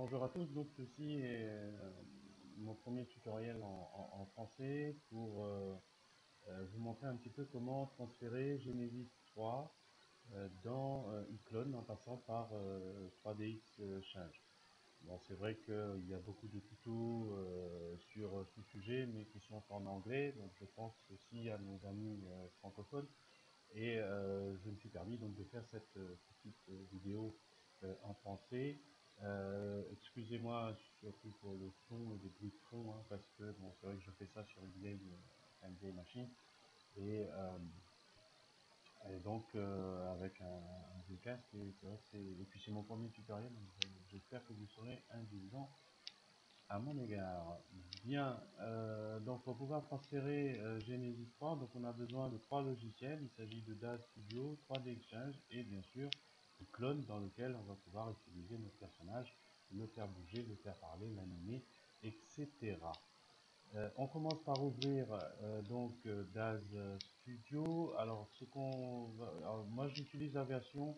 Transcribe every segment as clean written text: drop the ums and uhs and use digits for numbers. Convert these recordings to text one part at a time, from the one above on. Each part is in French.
Bonjour à tous, donc ceci est mon premier tutoriel en français pour vous montrer un petit peu comment transférer Genesis 3 dans iClone en passant par 3DX Change. Bon, c'est vrai qu'il y a beaucoup de tutos sur ce sujet, mais qui sont en anglais, donc je pense aussi à nos amis francophones. Et je me suis permis donc de faire cette petite vidéo en français. Excusez-moi surtout pour le son et les bruits de fond, hein, parce que bon, c'est vrai que je fais ça sur une vieille machine. Et, donc avec un vieux casque, et c'est vrai que et puis c'est mon premier tutoriel, donc j'espère que vous serez indulgents à mon égard. Bien, donc pour pouvoir transférer Genesis 3, donc on a besoin de trois logiciels. Il s'agit de DAZ Studio, 3D Exchange et bien sûr du clone dans lequel on va pouvoir utiliser notre personnage, le faire bouger, le faire parler, l'animer, etc. On commence par ouvrir DAZ Studio. Alors, moi j'utilise la version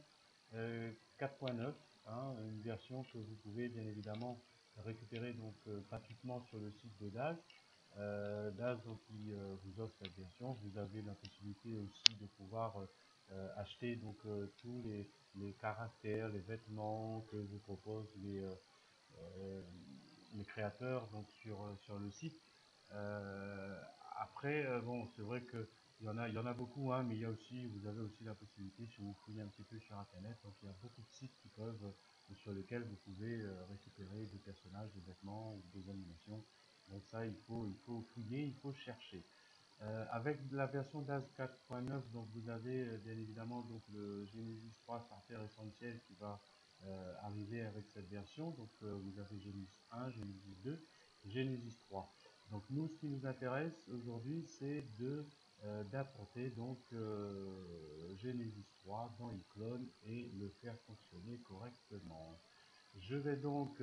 4.9, hein, une version que vous pouvez bien évidemment récupérer donc gratuitement sur le site de DAZ. DAZ donc, qui vous offre cette version. Vous avez la possibilité aussi de pouvoir acheter donc tous les caractères, les vêtements que vous proposent euh, les créateurs donc sur le site. Euh, Après, bon, c'est vrai que il y en a beaucoup, hein, mais vous avez aussi la possibilité, si vous fouillez un petit peu sur Internet, donc il y a beaucoup de sites sur lesquels vous pouvez récupérer des personnages, des vêtements ou des animations. Donc ça, il faut fouiller, il faut chercher. Avec la version DAS 4.9, donc vous avez bien évidemment donc le Genesis 3 Starter Essentiel qui va arriver avec cette version. Donc vous avez Genesis 1, Genesis 2, Genesis 3. Donc nous, ce qui nous intéresse aujourd'hui, c'est d'apporter donc Genesis 3 dans iClone et le faire fonctionner correctement. Je vais donc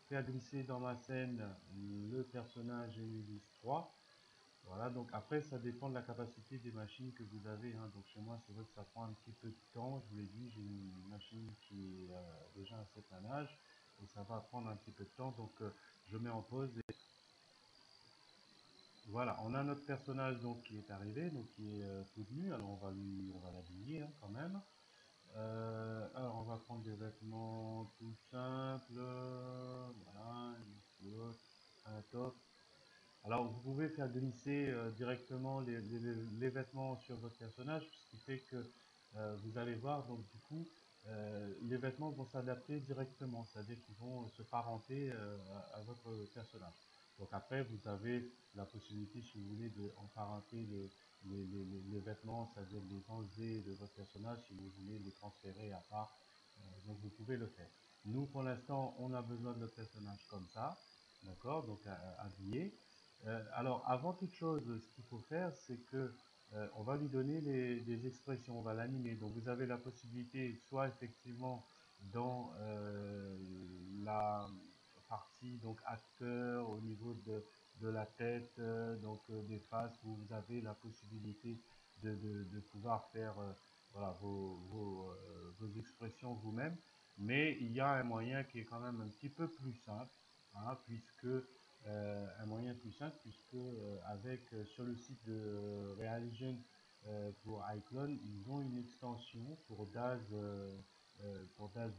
faire glisser dans ma scène le personnage Genesis 3. Voilà, donc après, ça dépend de la capacité des machines que vous avez, hein. Donc chez moi, c'est vrai que ça prend un petit peu de temps. Je vous l'ai dit, j'ai une machine qui est déjà à un certain âge et ça va prendre un petit peu de temps. Donc je mets en pause. Et voilà, on a notre personnage donc qui est arrivé, donc qui est tout nu. Alors on va l'habiller hein, quand même. Alors on va prendre des vêtements tout simples. Voilà, une culotte, un top. Alors, vous pouvez faire glisser directement les vêtements sur votre personnage, ce qui fait que vous allez voir, donc du coup, les vêtements vont s'adapter directement, c'est-à-dire qu'ils vont se parenter à votre personnage. Donc après, vous avez la possibilité, si vous voulez, de emparenter les vêtements, c'est-à-dire de les enlever de votre personnage, si vous voulez les transférer à part. Donc vous pouvez le faire. Nous, pour l'instant, on a besoin de notre personnage comme ça, d'accord, donc habillé. Alors, avant toute chose, ce qu'il faut faire, c'est que on va lui donner des expressions, on va l'animer. Donc, vous avez la possibilité, soit effectivement dans la partie donc acteur au niveau de la tête, des faces, où vous avez la possibilité de pouvoir faire voilà, vos expressions vous-même. Mais il y a un moyen qui est quand même un petit peu plus simple, hein, un moyen plus simple puisque sur le site de Realigen pour iClone, ils ont une extension pour DAZ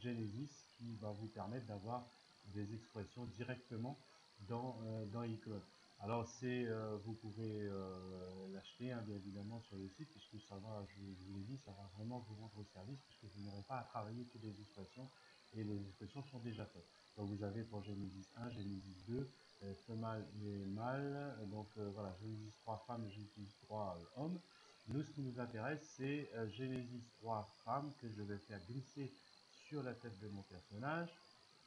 Genesis qui va vous permettre d'avoir des expressions directement dans iClone. Alors vous pouvez l'acheter hein, bien évidemment sur le site puisque je vous l'ai dit, ça va vraiment vous rendre service puisque vous n'aurez pas à travailler que des expressions et les expressions sont déjà faites. Donc vous avez pour Genesis 1, Genesis 2, femelle et mâle, voilà, Genesis 3 femmes et Genesis 3 hommes. Nous, ce qui nous intéresse, c'est Genesis 3 femmes que je vais faire glisser sur la tête de mon personnage,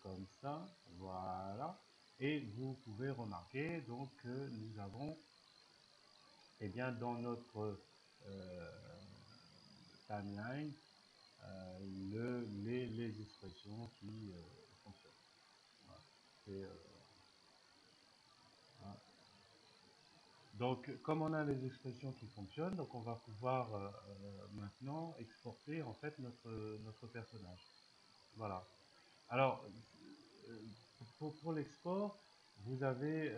comme ça, voilà. Et vous pouvez remarquer donc que nous avons, eh bien, dans notre timeline, les expressions qui fonctionnent. Voilà. Voilà. Donc, comme on a les expressions qui fonctionnent, donc on va pouvoir maintenant exporter en fait notre personnage. Voilà. Alors, pour l'export, vous avez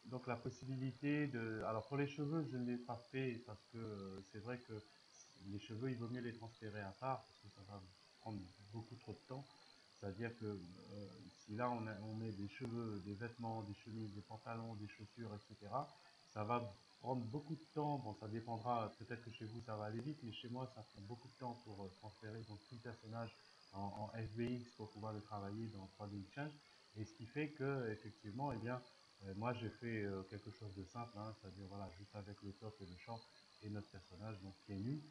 donc la possibilité de... Alors pour les cheveux, je ne l'ai pas fait parce que c'est vrai que les cheveux, il vaut mieux les transférer à part parce que ça va prendre beaucoup trop de temps. C'est-à-dire que si là on met des cheveux, des vêtements, des chemises, des pantalons, des chaussures, etc., ça va prendre beaucoup de temps. Bon, ça dépendra, peut-être que chez vous ça va aller vite, mais chez moi ça prend beaucoup de temps pour transférer donc, tout le personnage en FBX pour pouvoir le travailler dans 3D Exchange. Et ce qui fait que effectivement, eh bien, moi j'ai fait quelque chose de simple, hein, c'est-à-dire voilà, juste avec le top et le short et notre personnage donc qui est nu,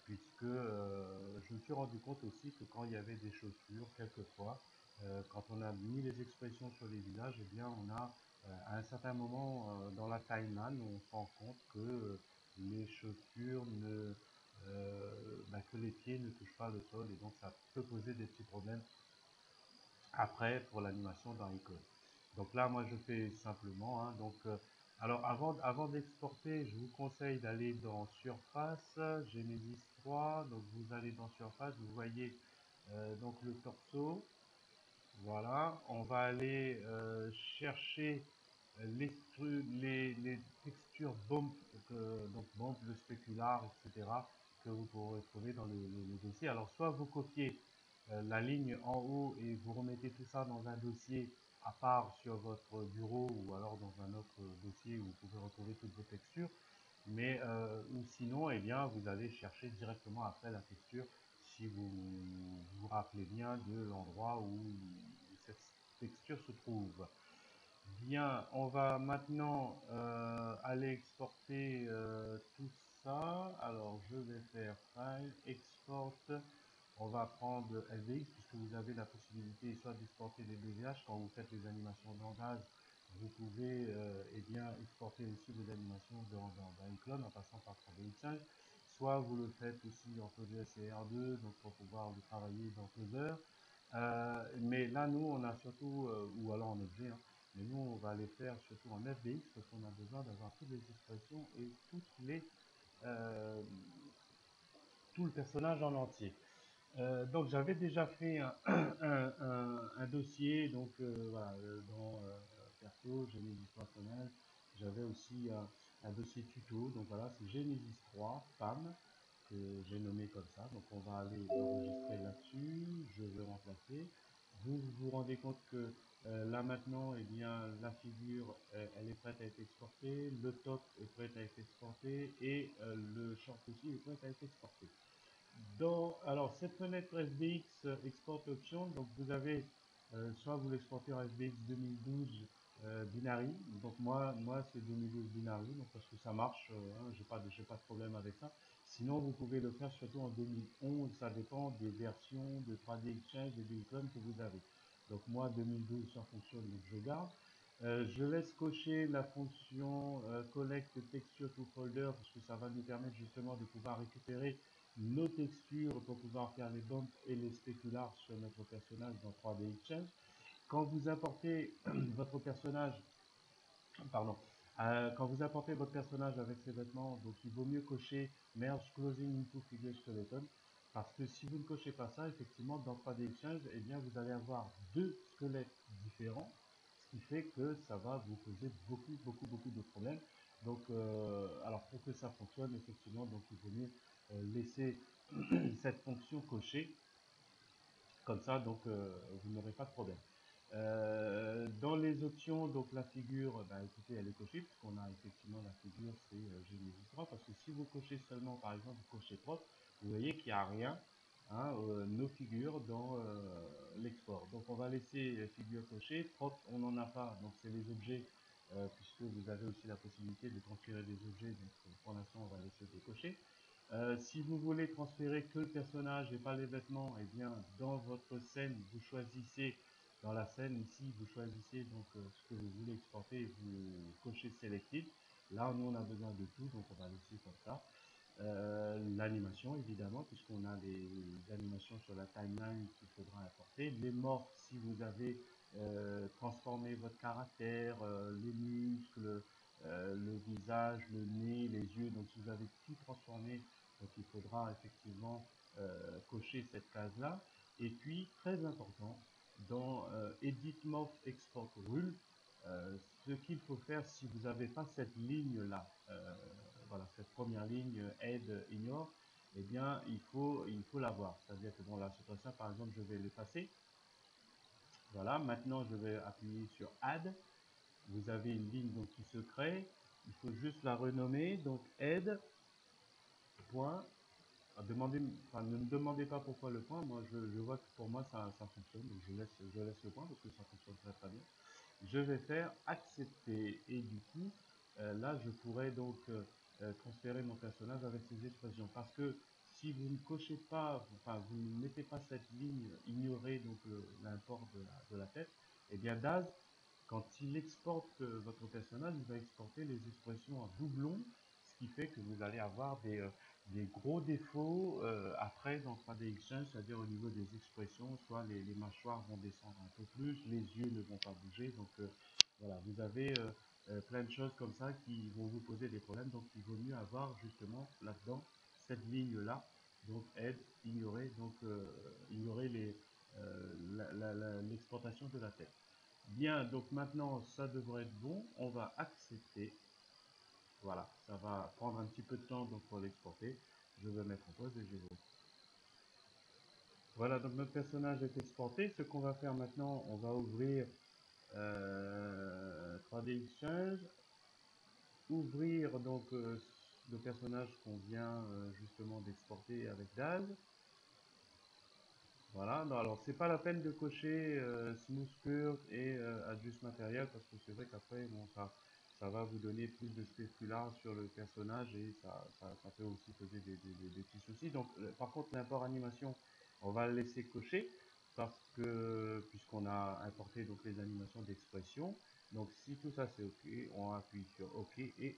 puisque je me suis rendu compte aussi que quand il y avait des chaussures, quelquefois, quand on a mis les expressions sur les visages, eh bien on a à un certain moment dans la timeline, on se rend compte que les chaussures que les pieds ne touchent pas le sol et donc ça peut poser des petits problèmes après pour l'animation dans iCode. Donc là, moi, je fais simplement. Hein, donc, alors, avant d'exporter, je vous conseille d'aller dans Surface, Genesis 3. Donc, vous allez dans Surface, vous voyez donc le torso. Voilà, on va aller chercher les textures bump, donc bump, le spécular, etc., que vous pourrez trouver dans le dossier. Alors, soit vous copiez la ligne en haut et vous remettez tout ça dans un dossier à part sur votre bureau ou alors dans un autre dossier où vous pouvez retrouver toutes vos textures, mais ou sinon, eh bien, vous allez chercher directement après la texture si vous vous rappelez bien de l'endroit où cette texture se trouve. Bien, on va maintenant aller exporter tout ça. Alors, je vais faire File, Export. On va prendre FBX puisque vous avez la possibilité soit d'exporter des BVH quand vous faites les animations de langage. Vous pouvez eh bien, exporter aussi vos animations dans iClone en passant par 3D soit vous le faites aussi en PGS et R2 donc pour pouvoir le travailler dans Closer. Mais là, nous, on a surtout, ou alors en objet, hein, mais nous, on va les faire surtout en FBX parce qu'on a besoin d'avoir toutes les expressions et euh, tout le personnage en entier. Donc j'avais déjà fait un dossier, donc voilà, dans perso, Genesis personnel, j'avais aussi un dossier tuto, donc voilà, c'est Genesis 3, PAM, que j'ai nommé comme ça, donc on va aller enregistrer là-dessus, je vais remplacer. Vous vous rendez compte que là maintenant, eh bien, la figure, elle est prête à être exportée, le top est prêt à être exporté et le short aussi est prêt à être exporté. Alors, cette fenêtre FBX Export Option, donc vous avez, soit vous l'exportez en FBX 2012 Binary, donc moi c'est 2012 Binary, donc parce que ça marche, hein, j'ai pas de problème avec ça. Sinon, vous pouvez le faire surtout en 2011, ça dépend des versions de 3D Exchange et d'Iclone que vous avez. Donc moi, 2012, ça fonctionne, donc je garde. Je laisse cocher la fonction Collect Texture to Folder, parce que ça va nous permettre justement de pouvoir récupérer nos textures pour pouvoir faire les bumps et les spéculars sur notre personnage dans 3D Exchange. Quand vous importez votre personnage, pardon, quand vous apportez votre personnage avec ses vêtements, donc il vaut mieux cocher Merge Closing into Figure Skeleton, parce que si vous ne cochez pas ça, effectivement, dans 3D Exchange, eh bien, vous allez avoir deux squelettes différents, ce qui fait que ça va vous poser beaucoup de problèmes. Donc, alors pour que ça fonctionne, effectivement, donc il vaut mieux laisser cette fonction cochée, comme ça, donc vous n'aurez pas de problème. Dans les options, donc la figure, bah, écoutez, elle est cochée, puisqu'on a effectivement la figure, c'est Genesis 3, parce que si vous cochez seulement, par exemple, vous cochez propre, vous voyez qu'il n'y a rien, hein, nos figures dans l'export. Donc on va laisser figure cochée, propre, on n'en a pas, donc c'est les objets, puisque vous avez aussi la possibilité de transférer des objets, donc pour l'instant on va laisser décocher. Si vous voulez transférer que le personnage et pas les vêtements, eh bien dans votre scène, vous choisissez, dans la scène ici, vous choisissez donc ce que vous voulez exporter et vous cochez Selected. Là, nous, on a besoin de tout, donc on va laisser comme ça. L'animation, évidemment, puisqu'on a des animations sur la timeline qu'il faudra importer. Les morphes, si vous avez transformé votre caractère, les muscles, le visage, le nez, les yeux, donc si vous avez tout transformé, donc il faudra effectivement cocher cette case-là. Et puis, très important, dans Edit Morph Export Rule, ce qu'il faut faire si vous n'avez pas cette ligne-là, voilà, cette première ligne aide, ignore, eh bien, il faut l'avoir. C'est-à-dire que, bon, là, c'est ça, par exemple, je vais l'effacer. Voilà, maintenant, je vais appuyer sur Add. Vous avez une ligne donc, qui se crée. Il faut juste la renommer. Donc, aide, point. Demandez, enfin, ne me demandez pas pourquoi le point. Moi, je vois que pour moi, ça fonctionne. Donc, je laisse le point parce que ça fonctionne très, très bien. Je vais faire accepter et du coup là je pourrais donc transférer mon personnage avec ces expressions parce que si vous ne cochez pas, enfin vous ne mettez pas cette ligne ignorer donc l'import de la tête, et bien Daz quand il exporte votre personnage il va exporter les expressions en doublon, ce qui fait que vous allez avoir des gros défauts après dans 3D Exchange, c'est-à-dire au niveau des expressions, soit les mâchoires vont descendre un peu plus, les yeux ne vont pas bouger, donc voilà, vous avez plein de choses comme ça qui vont vous poser des problèmes, donc il vaut mieux avoir justement là-dedans cette ligne-là, donc aide, ignorer, donc ignorer l'exportation de la tête. Bien, donc maintenant ça devrait être bon, on va accepter. Voilà, ça va prendre un petit peu de temps donc pour l'exporter. Je vais mettre en pause et je vais. Voilà, donc notre personnage est exporté. Ce qu'on va faire maintenant, on va ouvrir 3D Exchange, ouvrir donc le personnage qu'on vient justement d'exporter avec Daz. Voilà, non, alors c'est pas la peine de cocher Smooth Curve et Adjust Material parce que c'est vrai qu'après, bon, ça va vous donner plus de spécular sur le personnage et ça peut aussi poser des petits soucis. Donc, par contre, l'import animation, on va le laisser cocher parce que, puisqu'on a importé donc les animations d'expression. Donc, si tout ça c'est OK, on appuie sur OK et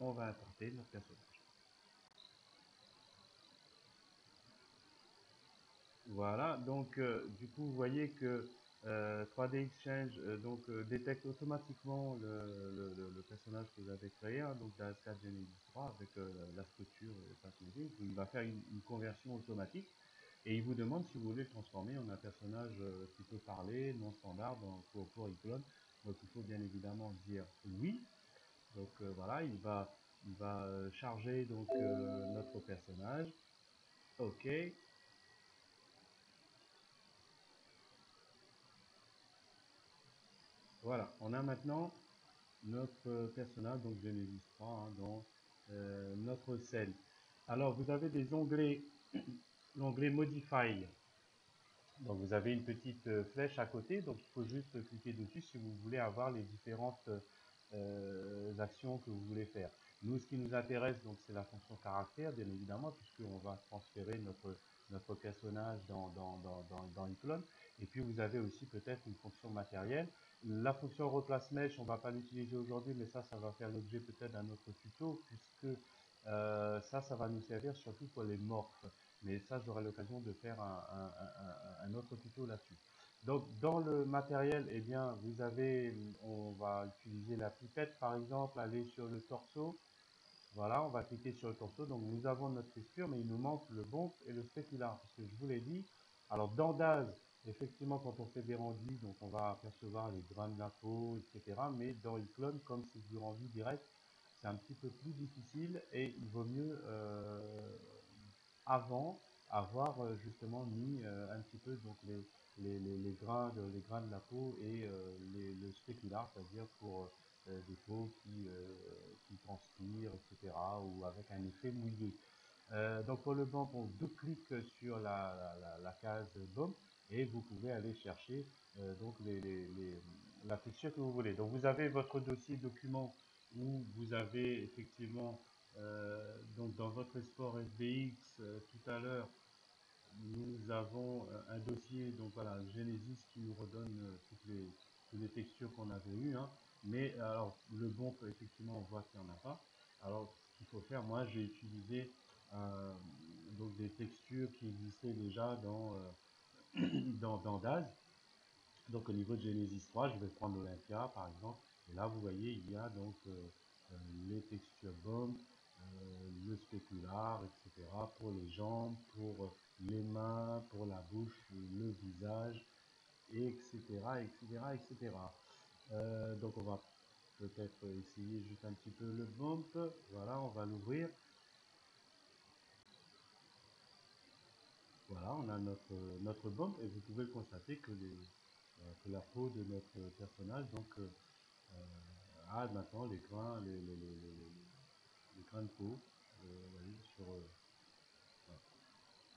on va importer notre personnage. Voilà, donc du coup, vous voyez que 3D Exchange détecte automatiquement le personnage que vous avez créé, hein, donc d'AS4 Genesis 3 avec la structure Pathmagic. Il va faire une conversion automatique et il vous demande si vous voulez le transformer en un personnage qui peut parler, non standard pour iClone. Donc il faut bien évidemment dire oui. Donc voilà, il va charger donc notre personnage. OK. Voilà, on a maintenant notre personnage, donc Genesis 3, hein, dans notre scène. Alors, vous avez des onglets, l'onglet Modify. Donc, vous avez une petite flèche à côté, donc il faut juste cliquer dessus si vous voulez avoir les différentes actions que vous voulez faire. Nous, ce qui nous intéresse, donc, c'est la fonction caractère, bien évidemment, puisqu'on va transférer notre personnage dans iClone. Et puis, vous avez aussi peut-être une fonction matérielle. La fonction replace mesh, on ne va pas l'utiliser aujourd'hui, mais ça va faire l'objet peut-être d'un autre tuto, puisque ça va nous servir surtout pour les morphes. Mais ça, j'aurai l'occasion de faire un autre tuto là-dessus. Donc, dans le matériel, eh bien, vous avez, on va utiliser la pipette, par exemple, aller sur le torso. Voilà, on va cliquer sur le torso. Donc, nous avons notre texture, mais il nous manque le bump et le specular, parce que je vous l'ai dit. Alors, dans Daz, effectivement, quand on fait des rendus, donc on va apercevoir les grains de la peau, etc. Mais dans iClone, comme c'est du rendu direct, c'est un petit peu plus difficile et il vaut mieux avant avoir justement mis un petit peu donc les grains de la peau et le spécular, c'est-à-dire pour des peaux qui transpirent, etc. ou avec un effet mouillé. Donc pour le bump, on double-clique sur la case bump et vous pouvez aller chercher donc la texture que vous voulez. Donc vous avez votre dossier document où vous avez effectivement donc dans votre export FBX tout à l'heure nous avons un dossier donc voilà Genesis qui nous redonne toutes les textures qu'on avait eues, hein. Mais alors le bump effectivement on voit qu'il n'y en a pas. Alors ce qu'il faut faire, moi j'ai utilisé donc des textures qui existaient déjà dans Daz. Donc au niveau de Genesis 3, je vais prendre Olympia par exemple. Et là vous voyez il y a donc les textures bump, le spécular, etc. Pour les jambes, pour les mains, pour la bouche, le visage, etc. etc. etc. Donc on va peut-être essayer juste un petit peu le bump. Voilà, on va l'ouvrir. Voilà, on a notre bump et vous pouvez constater que la peau de notre personnage donc a maintenant les grains de peau. Voyez, voilà.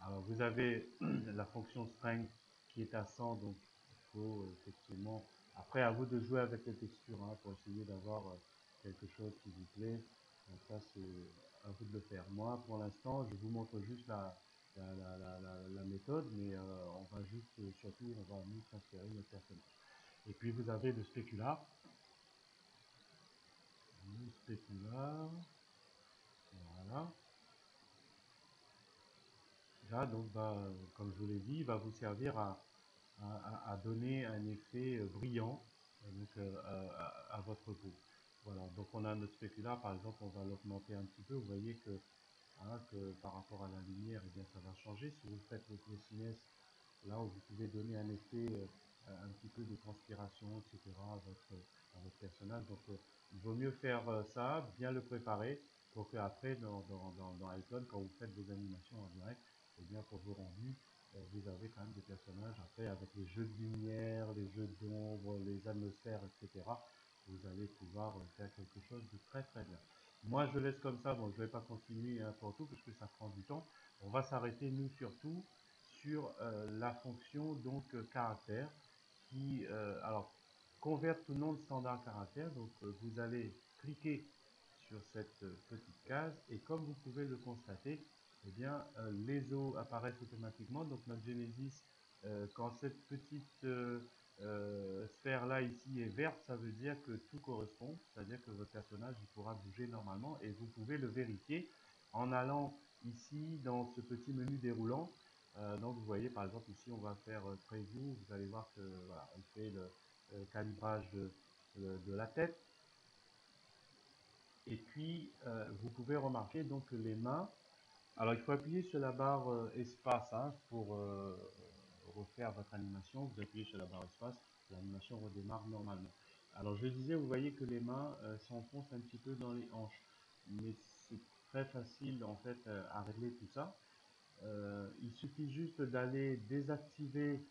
Alors vous avez la fonction strength qui est à 100, donc il faut effectivement, après à vous de jouer avec les textures hein, pour essayer d'avoir quelque chose qui vous plaît. Donc ça c'est à vous de le faire. Moi pour l'instant je vous montre juste la méthode, mais on va juste, surtout on va nous transférer notre personnage. Et puis vous avez le spécular. Le spécular, voilà. Là donc comme je vous l'ai dit, il va vous servir à donner un effet brillant donc, à votre peau. Voilà, donc on a notre spécular, par exemple, on va l'augmenter un petit peu. Vous voyez que par rapport à la lumière, eh bien, ça va changer. Si vous faites le glossiness, là où vous pouvez donner un effet un petit peu de transpiration, etc. à votre personnage. Donc il vaut mieux faire ça, bien le préparer, pour qu'après, dans Icon, quand vous faites vos animations en direct, et bien pour vos rendus, vous avez quand même des personnages après avec les jeux de lumière, les jeux d'ombre, les atmosphères, etc. Vous allez pouvoir faire quelque chose de très très bien. Moi je laisse comme ça, bon je ne vais pas continuer hein, pour tout parce que ça prend du temps. On va s'arrêter nous surtout sur la fonction donc caractère qui alors converte ou non de standard caractère. Donc vous allez cliquer sur cette petite case et comme vous pouvez le constater, eh bien les os apparaissent automatiquement. Donc notre Genesis, quand cette petite sphère là ici est verte, ça veut dire que tout correspond, c'est-à-dire que votre personnage il pourra bouger normalement et vous pouvez le vérifier en allant ici dans ce petit menu déroulant. Donc vous voyez par exemple ici on va faire preview, vous allez voir que voilà, on fait le calibrage de la tête. Et puis vous pouvez remarquer donc les mains. Alors il faut appuyer sur la barre espace hein, pour refaire votre animation. Vous appuyez sur la barre espace, l'animation redémarre normalement. Alors je disais, vous voyez que les mains s'enfoncent un petit peu dans les hanches, mais c'est très facile en fait à régler tout ça. Il suffit juste d'aller désactiver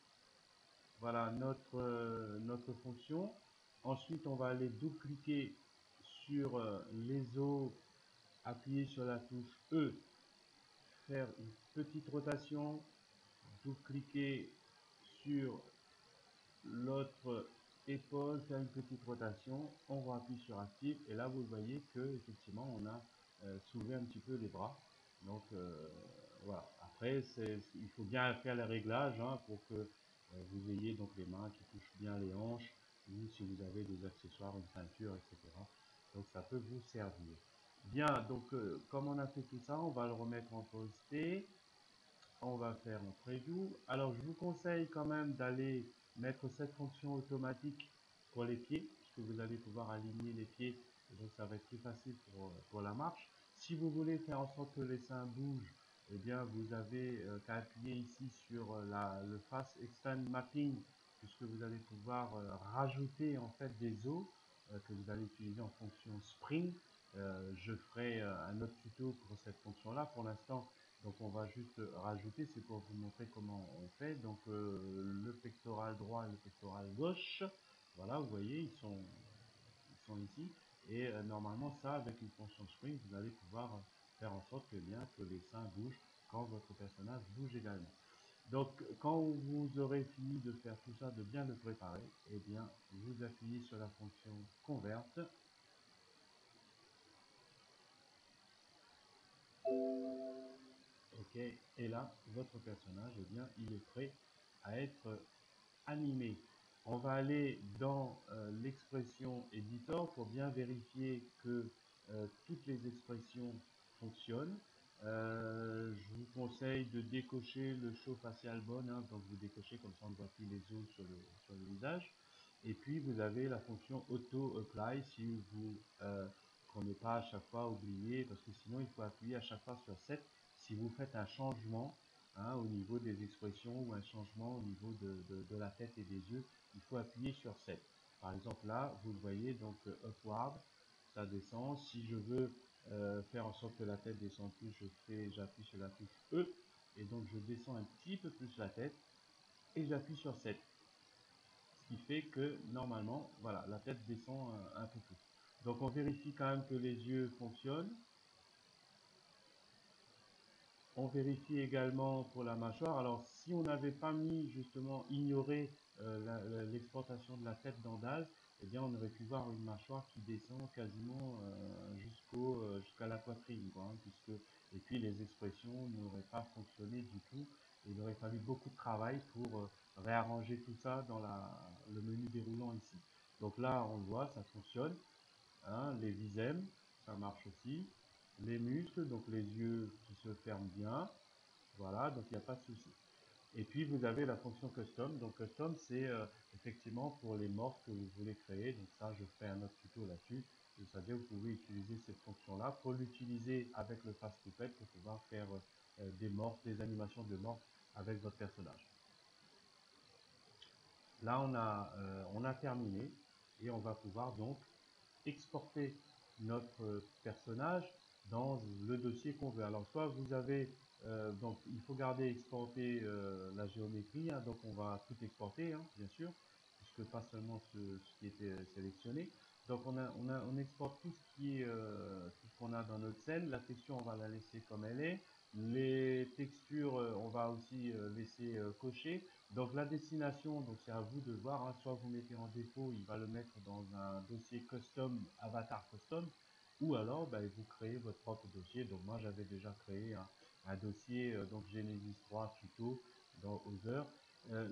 voilà notre fonction. Ensuite, on va aller double-cliquer sur les os, appuyer sur la touche E, faire une petite rotation, double-cliquer sur l'autre épaule, faire une petite rotation, on rappuie sur active et là vous voyez que effectivement on a soulevé un petit peu les bras. Donc voilà. Après il faut bien faire les réglages hein, pour que vous ayez donc les mains qui touchent bien les hanches ou si vous avez des accessoires, une ceinture, etc. Donc ça peut vous servir. Bien, donc comme on a fait tout ça, on va le remettre en pause T. On va faire un preview. Alors je vous conseille quand même d'aller mettre cette fonction automatique pour les pieds, puisque vous allez pouvoir aligner les pieds, et donc ça va être plus facile pour la marche. Si vous voulez faire en sorte que les seins bougent, eh bien vous avez qu'à appuyer ici sur le Face Extend Mapping, puisque vous allez pouvoir rajouter en fait des os que vous allez utiliser en fonction Spring. Je ferai un autre tuto pour cette fonction là. Pour l'instant, donc on va juste rajouter, c'est pour vous montrer comment on fait. Donc le pectoral droit et le pectoral gauche, voilà, vous voyez, ils sont ici. Et normalement ça, avec une fonction spring, vous allez pouvoir faire en sorte que, bien, que les seins bougent quand votre personnage bouge également. Donc quand vous aurez fini de faire tout ça, de bien le préparer, et bien vous appuyez sur la fonction convert. Ok, et là, votre personnage, eh bien, il est prêt à être animé. On va aller dans l'expression editor pour bien vérifier que toutes les expressions fonctionnent. Je vous conseille de décocher le show facial bone, hein, donc vous décochez comme ça on ne voit plus les os sur le visage. Et puis vous avez la fonction auto apply si vous pour ne pas à chaque fois oublier, parce que sinon il faut appuyer à chaque fois sur 7 si vous faites un changement, hein, au niveau des expressions ou un changement au niveau de la tête et des yeux, il faut appuyer sur 7. Par exemple là, vous le voyez, donc upward, ça descend. Si je veux faire en sorte que la tête descende plus, j'appuie sur la touche E, et donc je descends un petit peu plus la tête, et j'appuie sur 7. Ce qui fait que normalement, voilà, la tête descend un peu plus. Donc on vérifie quand même que les yeux fonctionnent. On vérifie également pour la mâchoire. Alors si on n'avait pas mis justement ignoré l'exportation de la tête dans DAZ, eh bien on aurait pu voir une mâchoire qui descend quasiment jusqu'à la poitrine, quoi, hein, et puis les expressions n'auraient pas fonctionné du tout. Il aurait fallu beaucoup de travail pour réarranger tout ça dans le menu déroulant ici. Donc là on le voit, ça fonctionne, hein, les visèmes, ça marche aussi. Les muscles, donc les yeux qui se ferment bien, voilà, donc il n'y a pas de souci. Et puis vous avez la fonction custom. Donc custom, c'est effectivement pour les morphes que vous voulez créer. Donc ça, je ferai un autre tuto là-dessus. Vous savez, vous pouvez utiliser cette fonction-là pour l'utiliser avec le Fast Puppet pour pouvoir faire des morphes, des animations de morphes avec votre personnage. Là, on a terminé et on va pouvoir donc exporter notre personnage dans le dossier qu'on veut. Alors soit vous avez, donc il faut garder exporter la géométrie, hein, donc on va tout exporter, hein, bien sûr, puisque pas seulement ce qui était sélectionné. Donc on exporte tout ce qui est tout ce qu'on a dans notre scène. La texture, on va la laisser comme elle est. Les textures, on va aussi laisser cocher. Donc la destination, donc c'est à vous de voir, hein, soit vous mettez en défaut, il va le mettre dans un dossier custom, avatar custom, ou alors vous créez votre propre dossier. Donc moi j'avais déjà créé un dossier, donc Genesis 3 tuto dans Other.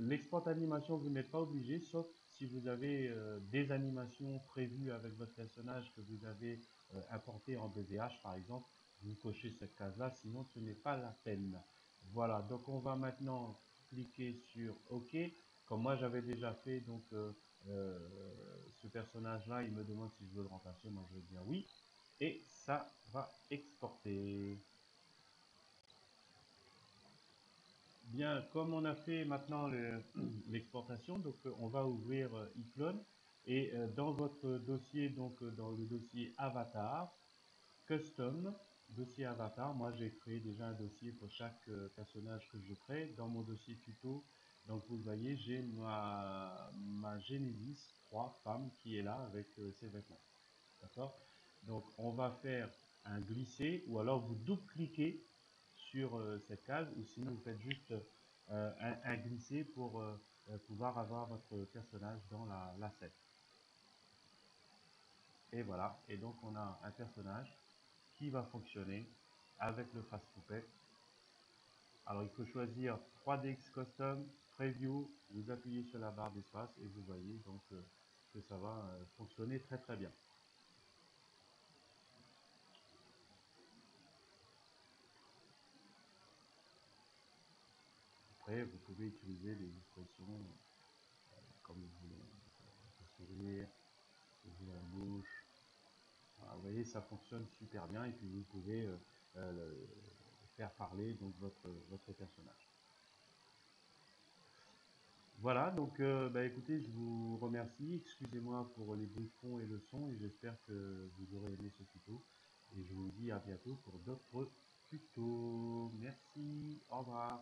L'export animation, vous n'êtes pas obligé, sauf si vous avez des animations prévues avec votre personnage que vous avez importé en DVH par exemple, vous cochez cette case là, sinon ce n'est pas la peine. Voilà, donc on va maintenant cliquer sur OK. Comme moi j'avais déjà fait donc ce personnage là, il me demande si je veux le remplacer, moi je vais dire oui, et ça va exporter. Bien, comme on a fait maintenant l'exportation, donc on va ouvrir iClone, et dans votre dossier, donc dans le dossier avatar, custom, dossier avatar, moi j'ai créé déjà un dossier pour chaque personnage que je crée. Dans mon dossier tuto, donc vous le voyez, j'ai ma Genesis 3 femme qui est là avec ses vêtements. D'accord? Donc on va faire un glisser, ou alors vous double-cliquez sur cette case, ou sinon vous faites juste un glisser pour pouvoir avoir votre personnage dans la scène. Et voilà, et donc on a un personnage qui va fonctionner avec le Fast Puppet. Alors il faut choisir 3DX Custom, Preview, vous appuyez sur la barre d'espace et vous voyez donc que ça va fonctionner très très bien. Après vous pouvez utiliser des expressions comme vous voulez, sourire, ouvrir la bouche. Voilà, vous voyez, ça fonctionne super bien, et puis vous pouvez faire parler donc votre personnage. Voilà, donc écoutez, je vous remercie, excusez-moi pour les bruits de fond et le son, et j'espère que vous aurez aimé ce tuto, et je vous dis à bientôt pour d'autres tutos. Merci, au revoir.